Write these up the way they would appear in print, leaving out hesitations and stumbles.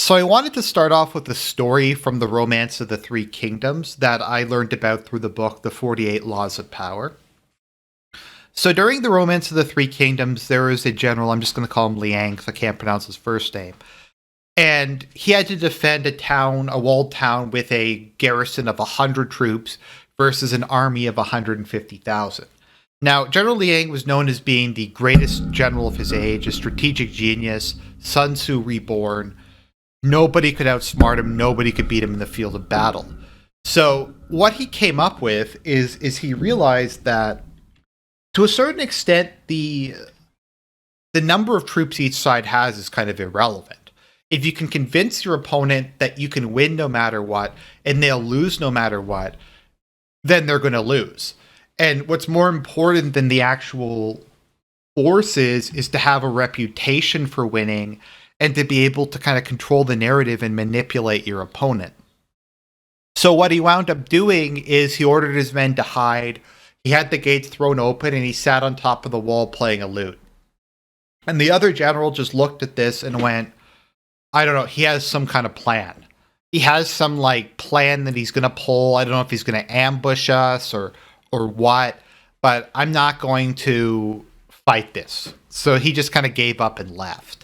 So I wanted to start off with a story from the Romance of the Three Kingdoms that I learned about through the book, The 48 Laws of Power. So during the Romance of the Three Kingdoms, there was a general, I'm just going to call him Liang because I can't pronounce his first name. And he had to defend a town, a walled town with a garrison of 100 troops versus an army of 150,000. Now, General Liang was known as being the greatest general of his age, a strategic genius, Sun Tzu reborn. Nobody could outsmart him. Nobody could beat him in the field of battle. So what he came up with is he realized that to a certain extent, the number of troops each side has is kind of irrelevant. If you can convince your opponent that you can win no matter what, and they'll lose no matter what, then they're going to lose. And what's more important than the actual forces is to have a reputation for winning and to be able to kind of control the narrative and manipulate your opponent. So what he wound up doing is he ordered his men to hide. He had the gates thrown open and he sat on top of the wall playing a lute. And the other general just looked at this and went, I don't know, he has some kind of plan. He has some like plan that he's going to pull. I don't know if he's going to ambush us or what, but I'm not going to fight this. So he just kind of gave up and left.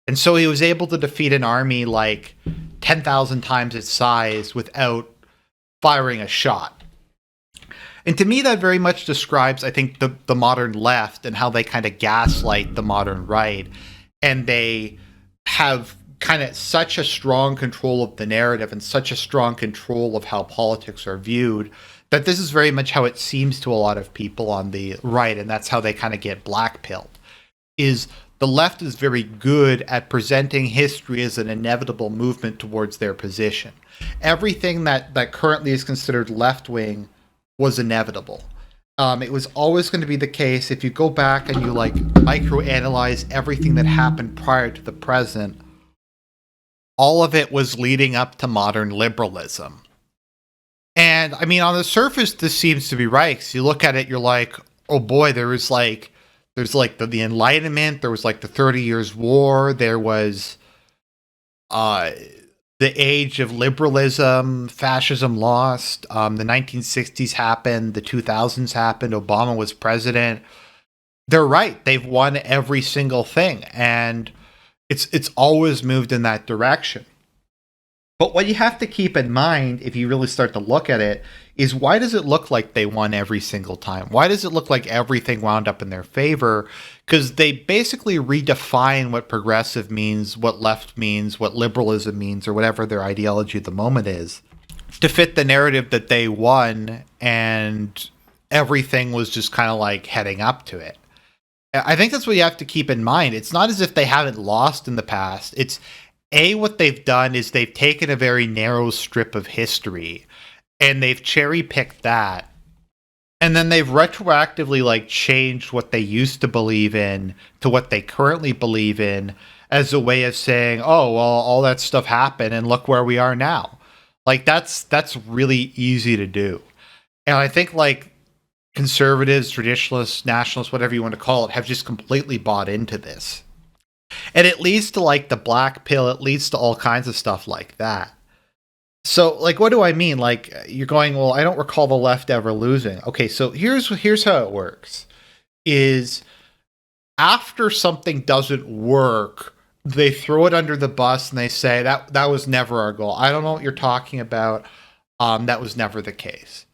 And so he was able to defeat an army like 10,000 times its size without firing a shot. And to me, that very much describes, I think, the modern left and how they kind of gaslight the modern right. And they have kind of such a strong control of the narrative and such a strong control of how politics are viewed that this is very much how it seems to a lot of people on the right. And that's how they kind of get blackpilled, is the left is very good at presenting history as an inevitable movement towards their position. Everything that currently is considered left-wing was inevitable. It was always going to be the case. If you go back and you like microanalyze everything that happened prior to the present, all of it was leading up to modern liberalism. And I mean, on the surface, this seems to be right. So you look at it, you're like, oh boy, there's like the Enlightenment, there was like the 30 Years' War, there was the age of liberalism, fascism lost, the 1960s happened, the 2000s happened, Obama was president. They're right. They've won every single thing, and it's always moved in that direction. But what you have to keep in mind, if you really start to look at it, is why does it look like they won every single time? Why does it look like everything wound up in their favor? Because they basically redefine what progressive means, what left means, what liberalism means, or whatever their ideology at the moment is, to fit the narrative that they won, and everything was just kind of like heading up to it. I think that's what you have to keep in mind. It's not as if they haven't lost in the past. It's what they've done is they've taken a very narrow strip of history and they've cherry picked that. And then they've retroactively like changed what they used to believe in to what they currently believe in as a way of saying, oh, well, all that stuff happened and look where we are now. Like that's really easy to do. And I think like conservatives, traditionalists, nationalists, whatever you want to call it, have just completely bought into this. And it leads to like the black pill. It leads to all kinds of stuff like that. So like, what do I mean? Like you're going, well, I don't recall the left ever losing. Okay. So here's how it works is after something doesn't work, they throw it under the bus and they say that was never our goal. I don't know what you're talking about. That was never the case.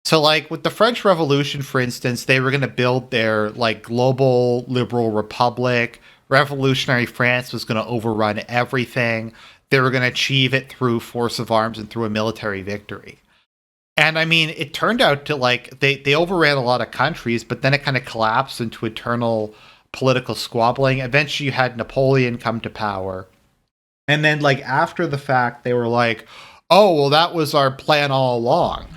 So like with the French Revolution, for instance, they were going to build their like global liberal republic. Revolutionary France was going to overrun everything. They were going to achieve it through force of arms and through a military victory. And I mean, it turned out to like, they overran a lot of countries, but then it kind of collapsed into eternal political squabbling. Eventually you had Napoleon come to power. And then like after the fact, they were like, oh, well, that was our plan all along.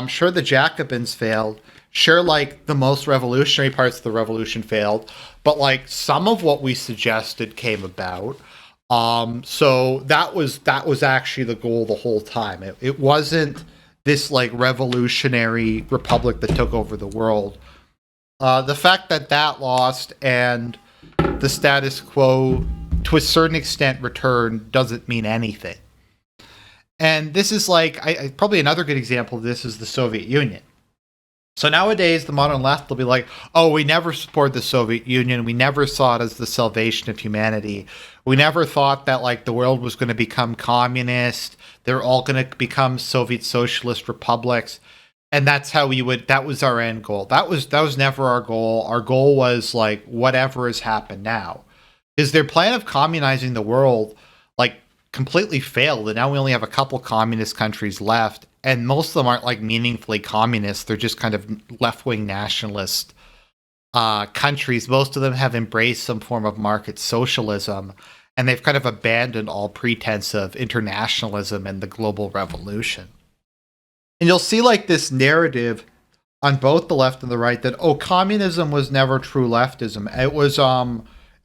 Sure, the Jacobins failed. Sure, like the most revolutionary parts of the revolution failed, but like some of what we suggested came about. So that was actually the goal the whole time. It wasn't this like revolutionary republic that took over the world. The fact that lost and the status quo to a certain extent, return doesn't mean anything. And this is like, probably another good example of this is the Soviet Union. So nowadays, the modern left will be like, oh, we never supported the Soviet Union. We never saw it as the salvation of humanity. We never thought that like the world was going to become communist. They're all going to become Soviet socialist republics. And that's how that was our end goal. That was never our goal. Our goal was like whatever has happened now. Is their plan of communizing the world like completely failed, and now we only have a couple communist countries left, and most of them aren't like meaningfully communist. They're just kind of left-wing nationalist countries. Most of them have embraced some form of market socialism, and they've kind of abandoned all pretense of internationalism and the global revolution. And you'll see like this narrative on both the left and the right that, oh, communism was never true leftism. It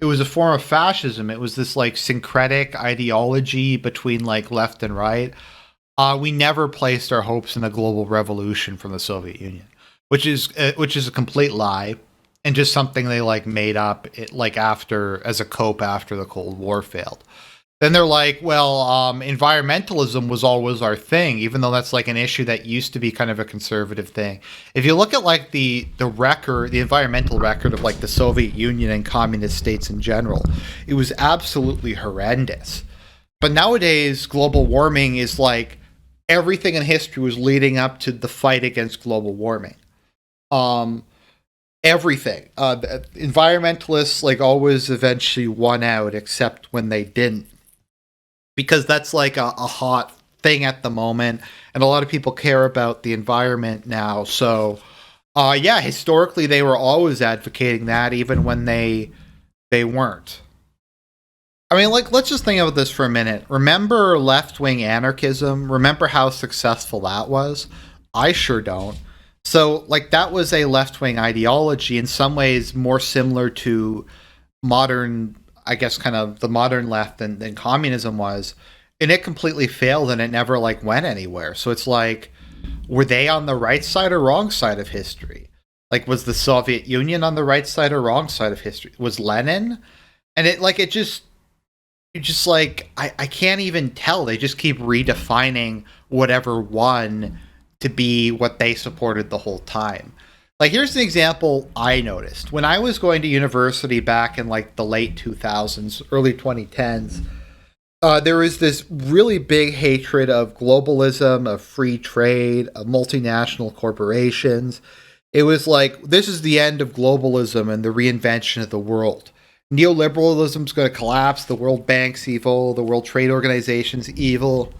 was a form of fascism. It was this like syncretic ideology between like left and right. We never placed our hopes in a global revolution from the Soviet Union, which is a complete lie, and just something they like made up like after as a cope after the Cold War failed. Then they're like, well, environmentalism was always our thing, even though that's like an issue that used to be kind of a conservative thing. If you look at like the record, the environmental record of like the Soviet Union and communist states in general, it was absolutely horrendous. But nowadays, global warming is like everything in history was leading up to the fight against global warming. Everything. Environmentalists like always eventually won out, except when they didn't. Because that's like a hot thing at the moment, and a lot of people care about the environment now. So, yeah, historically they were always advocating that, even when they weren't. I mean, like, let's just think about this for a minute. Remember left-wing anarchism? Remember how successful that was? I sure don't. So, like, that was a left-wing ideology, in some ways more similar to modern, I guess, kind of the modern left than communism was, and it completely failed, and it never like went anywhere. So it's like, were they on the right side or wrong side of history? Like, was the Soviet Union on the right side or wrong side of history? Was Lenin? And it just like, I can't even tell. They just keep redefining whatever won to be what they supported the whole time. Like, here's an example I noticed. When I was going to university back in, like, the late 2000s, early 2010s, there was this really big hatred of globalism, of free trade, of multinational corporations. It was like, this is the end of globalism and the reinvention of the world. Neoliberalism's going to collapse. The World Bank's evil. The World Trade Organization's evil.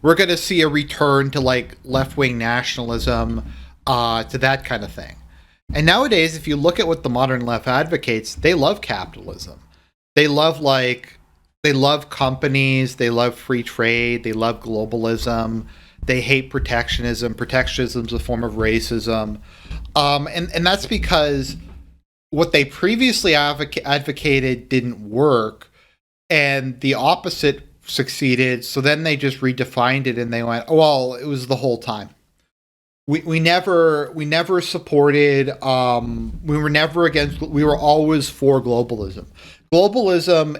We're going to see a return to, like, left-wing nationalism, to that kind of thing. And nowadays, if you look at what the modern left advocates, they love capitalism. They love companies, they love free trade, they love globalism, they hate protectionism. Protectionism is a form of racism. And that's because what they previously advocated didn't work, and the opposite succeeded, so then they just redefined it and they went, oh, well, it was the whole time. We never supported, we were never against, we were always for globalism.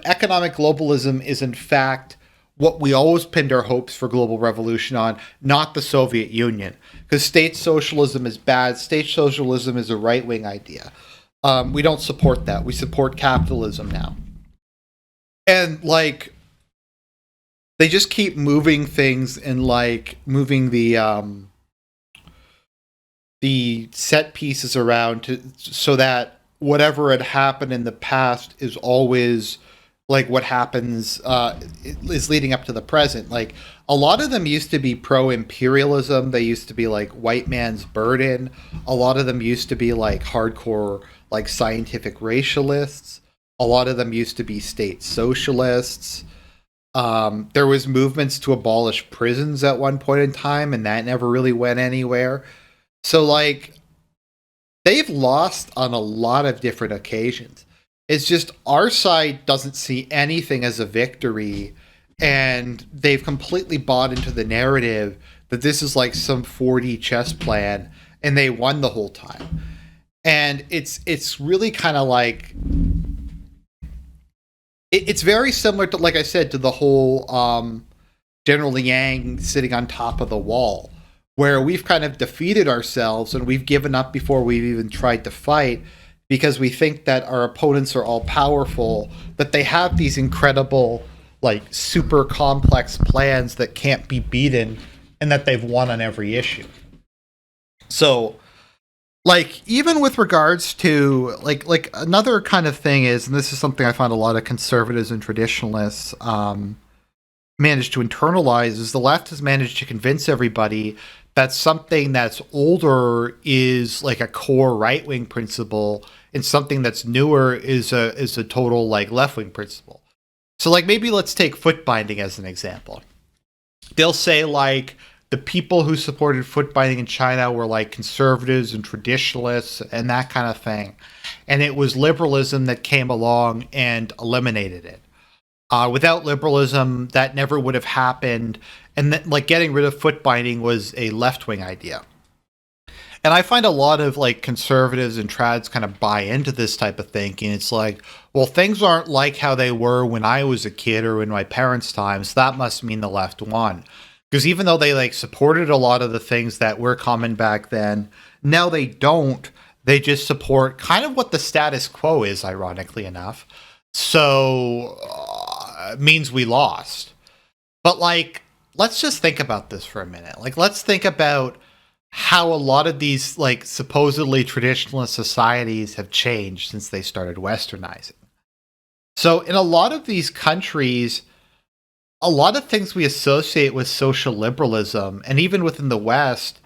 Economic globalism is in fact what we always pinned our hopes for global revolution on, not the Soviet Union. Because state socialism is bad. State socialism is a right-wing idea. We don't support that. We support capitalism now. And like, they just keep moving things and like moving the set pieces around so that whatever had happened in the past is always like what happens is leading up to the present. Like, a lot of them used to be pro-imperialism. They used to be like white man's burden. A lot of them used to be like hardcore like scientific racialists. A lot of them used to be state socialists. There was movements to abolish prisons at one point in time, and that never really went anywhere. So, like, they've lost on a lot of different occasions. It's just our side doesn't see anything as a victory, and they've completely bought into the narrative that this is like some 4D chess plan, and they won the whole time. And it's really kind of like, it's very similar to, like I said, to the whole General Liang sitting on top of the wall, where we've kind of defeated ourselves and we've given up before we've even tried to fight because we think that our opponents are all powerful, that they have these incredible, like, super complex plans that can't be beaten, and that they've won on every issue. So, like, even with regards to like another kind of thing is, and this is something I find a lot of conservatives and traditionalists managed to internalize, is the left has managed to convince everybody that something that's older is like a core right wing principle, and something that's newer is a total like left wing principle. So, like, maybe let's take foot binding as an example. They'll say, like, the people who supported foot binding in China were like conservatives and traditionalists and that kind of thing, and it was liberalism that came along and eliminated it. Without liberalism, that never would have happened. And like, getting rid of foot binding was a left wing idea. And I find a lot of like conservatives and trads kind of buy into this type of thinking. It's like, well, things aren't like how they were when I was a kid or in my parents' times. So that must mean the left won. Because even though they like supported a lot of the things that were common back then, now they don't. They just support kind of what the status quo is, ironically enough. So it means we lost. But like, let's just think about this for a minute. Like, let's think about how a lot of these like supposedly traditionalist societies have changed since they started westernizing. So in a lot of these countries, a lot of things we associate with social liberalism, and even within the West,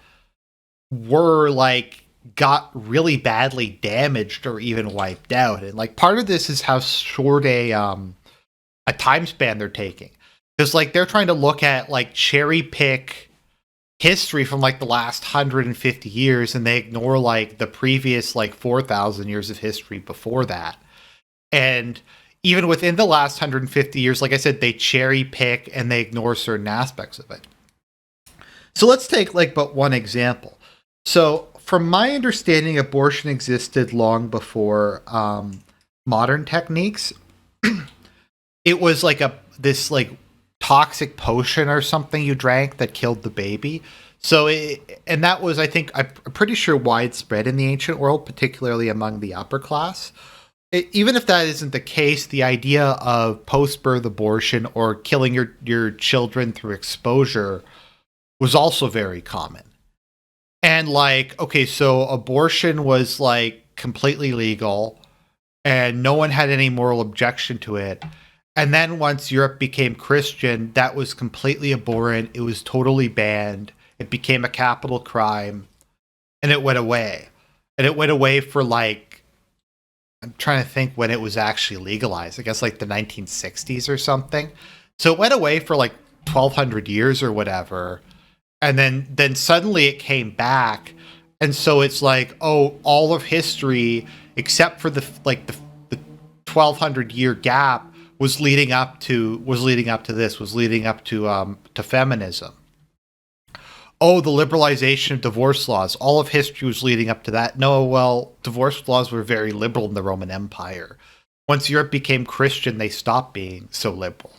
were like got really badly damaged or even wiped out. And like, part of this is how short a time span they're taking. Because like, they're trying to look at like cherry pick history from like the last 150 years, and they ignore like the previous like 4,000 years of history before that. And even within the last 150 years, like I said, they cherry pick and they ignore certain aspects of it. So let's take like but one example. So from my understanding, abortion existed long before modern techniques. It was like this like toxic potion or something you drank that killed the baby. So and that was, I think, I'm pretty sure, widespread in the ancient world, particularly among the upper class. Even if that isn't the case, the idea of post-birth abortion or killing your children through exposure was also very common. And like, okay, so abortion was like completely legal and no one had any moral objection to it. And then once Europe became Christian, that was completely abhorrent. It was totally banned. It became a capital crime and it went away. And it went away for like, I'm trying to think when it was actually legalized. I guess like the 1960s or something. So it went away for like 1200 years or whatever. And then suddenly it came back. And so it's like, oh, all of history except for the 1200 year gap was leading up to feminism. Oh, the liberalization of divorce laws. All of history was leading up to that. No, well, divorce laws were very liberal in the Roman Empire. Once Europe became Christian, they stopped being so liberal.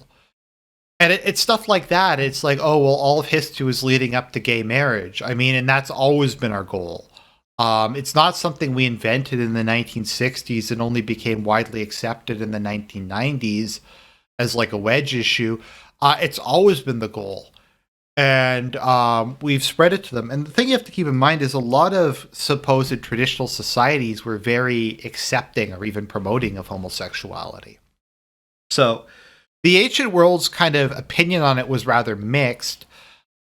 And it's stuff like that. It's like, oh, well, all of history was leading up to gay marriage. I mean, and that's always been our goal. It's not something we invented in the 1960s and only became widely accepted in the 1990s as like a wedge issue. It's always been the goal. And we've spread it to them. And the thing you have to keep in mind is a lot of supposed traditional societies were very accepting or even promoting of homosexuality. So the ancient world's kind of opinion on it was rather mixed.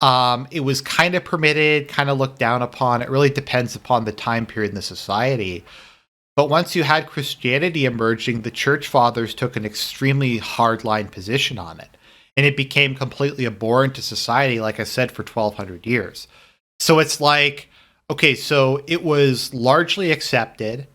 It was kind of permitted, kind of looked down upon. It really depends upon the time period in the society. But once you had Christianity emerging, the church fathers took an extremely hardline position on it. And it became completely abhorrent to society, like I said, for 1200 years. So it's like, okay, so it was largely accepted.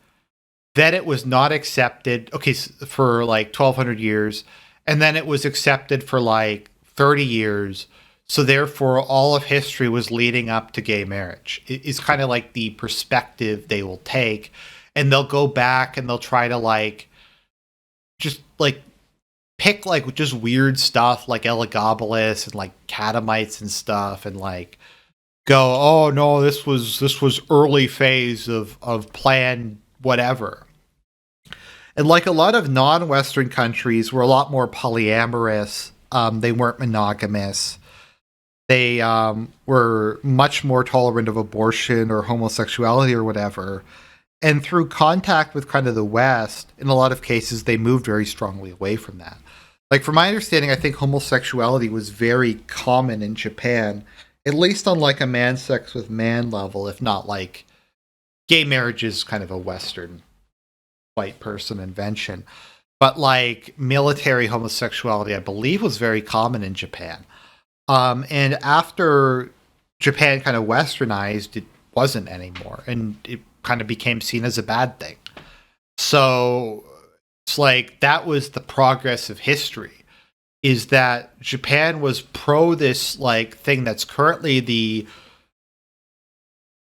Then it was not accepted, okay, for like 1200 years. And then it was accepted for like 30 years. So therefore, all of history was leading up to gay marriage. It's kind of like the perspective they will take. And they'll go back and they'll try to like, just like pick like just weird stuff like Elagabalus and like catamites and stuff, and like go, oh no, this was early phase of plan whatever. And like a lot of non-Western countries were a lot more polyamorous. They weren't monogamous. They were much more tolerant of abortion or homosexuality or whatever. And through contact with kind of the West, in a lot of cases, they moved very strongly away from that. Like, from my understanding, I think homosexuality was very common in Japan, at least on like a man sex with man level, if not like gay marriage is kind of a Western white person invention. But like military homosexuality, I believe, was very common in Japan. And after Japan kind of westernized, it wasn't anymore. And it kind of became seen as a bad thing. So it's like that was the progress of history, is that Japan was pro this like thing that's currently the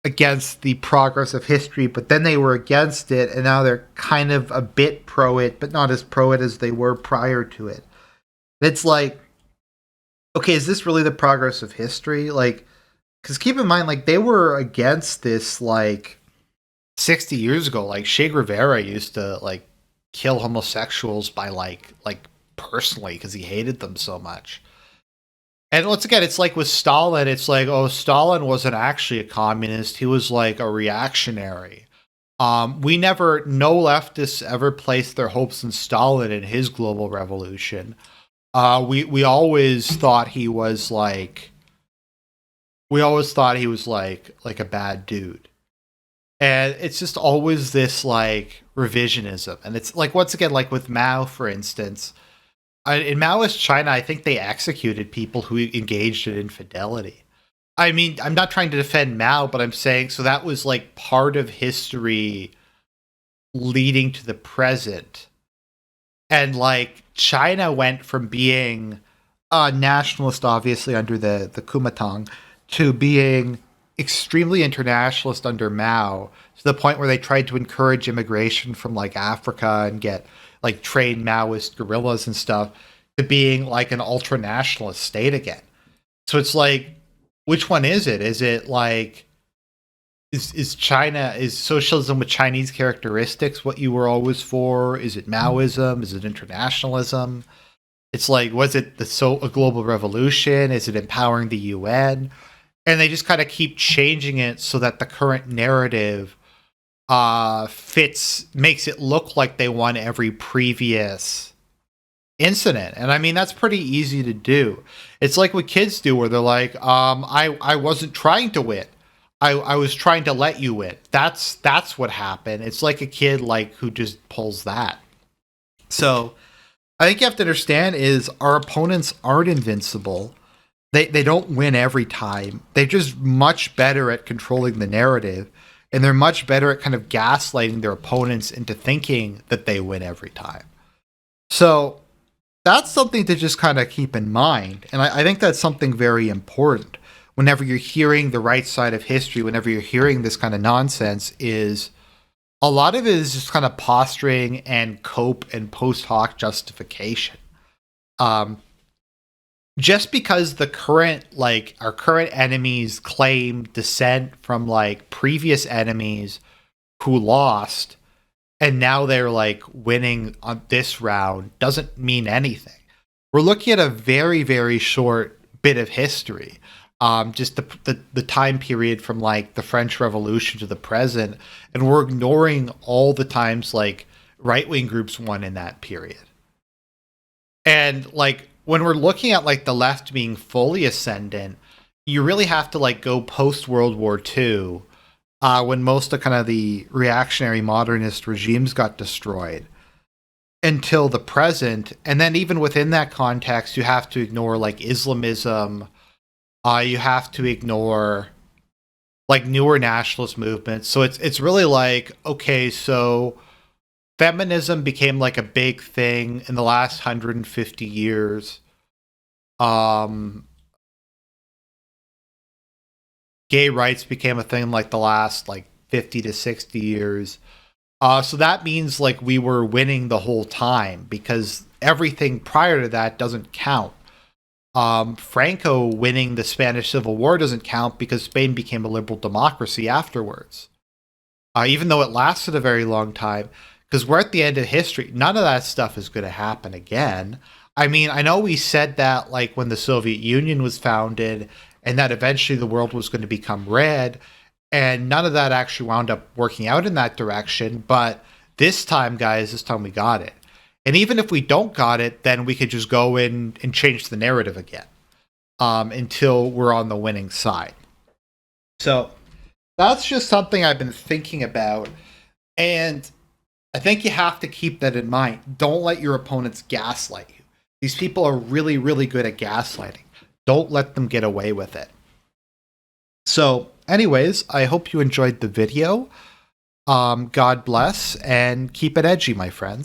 against the progress of history, but then they were against it, and now they're kind of a bit pro it, but not as pro it as they were prior to it. It's like, okay, is this really the progress of history? Like, because keep in mind, like, they were against this, like, 60 years ago. Like, Che Guevara used to, like, kill homosexuals by, like personally, because he hated them so much. And once again, it's like with Stalin, it's like, oh, Stalin wasn't actually a communist. He was like a reactionary. We never, no leftists ever placed their hopes in Stalin and his global revolution. We always thought he was like, like a bad dude. And it's just always this like revisionism. And it's like, once again, like with Mao, for instance, in Maoist China, I think they executed people who engaged in infidelity. I mean, I'm not trying to defend Mao, but I'm saying, so that was like part of history leading to the present. And like China went from being nationalist, obviously, under the Kuomintang, to being extremely internationalist under Mao, to the point where they tried to encourage immigration from like Africa and get like trained Maoist guerrillas and stuff, to being like an ultra nationalist state again. So it's like, which one is it? Is it like, is China, is socialism with Chinese characteristics what you were always for? Is it Maoism? Is it internationalism? It's like, was it a global revolution? Is it empowering the UN? And they just kind of keep changing it so that the current narrative makes it look like they won every previous incident. And I mean, that's pretty easy to do. It's like what kids do, where they're like, I wasn't trying to win. I was trying to let you win. That's what happened. It's like a kid like who just pulls that. So I think you have to understand is our opponents aren't invincible. They don't win every time. They're just much better at controlling the narrative, and they're much better at kind of gaslighting their opponents into thinking that they win every time. So that's something to just kind of keep in mind. And I think that's something very important whenever you're hearing the right side of history, whenever you're hearing this kind of nonsense, is a lot of it is just kind of posturing and cope and post hoc justification. Just because our current enemies claim descent from like previous enemies who lost, and now they're like winning on this round, doesn't mean anything. We're looking at a very, very short bit of history. Just the time period from like the French Revolution to the present, and we're ignoring all the times like right-wing groups won in that period. And like when we're looking at like the left being fully ascendant, you really have to like go post World War II, when most of kind of the reactionary modernist regimes got destroyed, until the present. And then even within that context, you have to ignore like Islamism. You have to ignore like newer nationalist movements. So it's really like, okay, so feminism became like a big thing in the last 150 years. Gay rights became a thing in like the last like 50 to 60 years. So that means like we were winning the whole time, because everything prior to that doesn't count. Franco winning the Spanish Civil War doesn't count because Spain became a liberal democracy afterwards. Even though it lasted a very long time, because we're at the end of history. None of that stuff is going to happen again. I mean, I know we said that like when the Soviet Union was founded and that eventually the world was going to become red, and none of that actually wound up working out in that direction. But this time, guys, this time we got it. And even if we don't got it, then we could just go in and change the narrative again until we're on the winning side. So that's just something I've been thinking about. And I think you have to keep that in mind. Don't let your opponents gaslight you. These people are really, really good at gaslighting. Don't let them get away with it. So, anyways, I hope you enjoyed the video. God bless, and keep it edgy, my friends.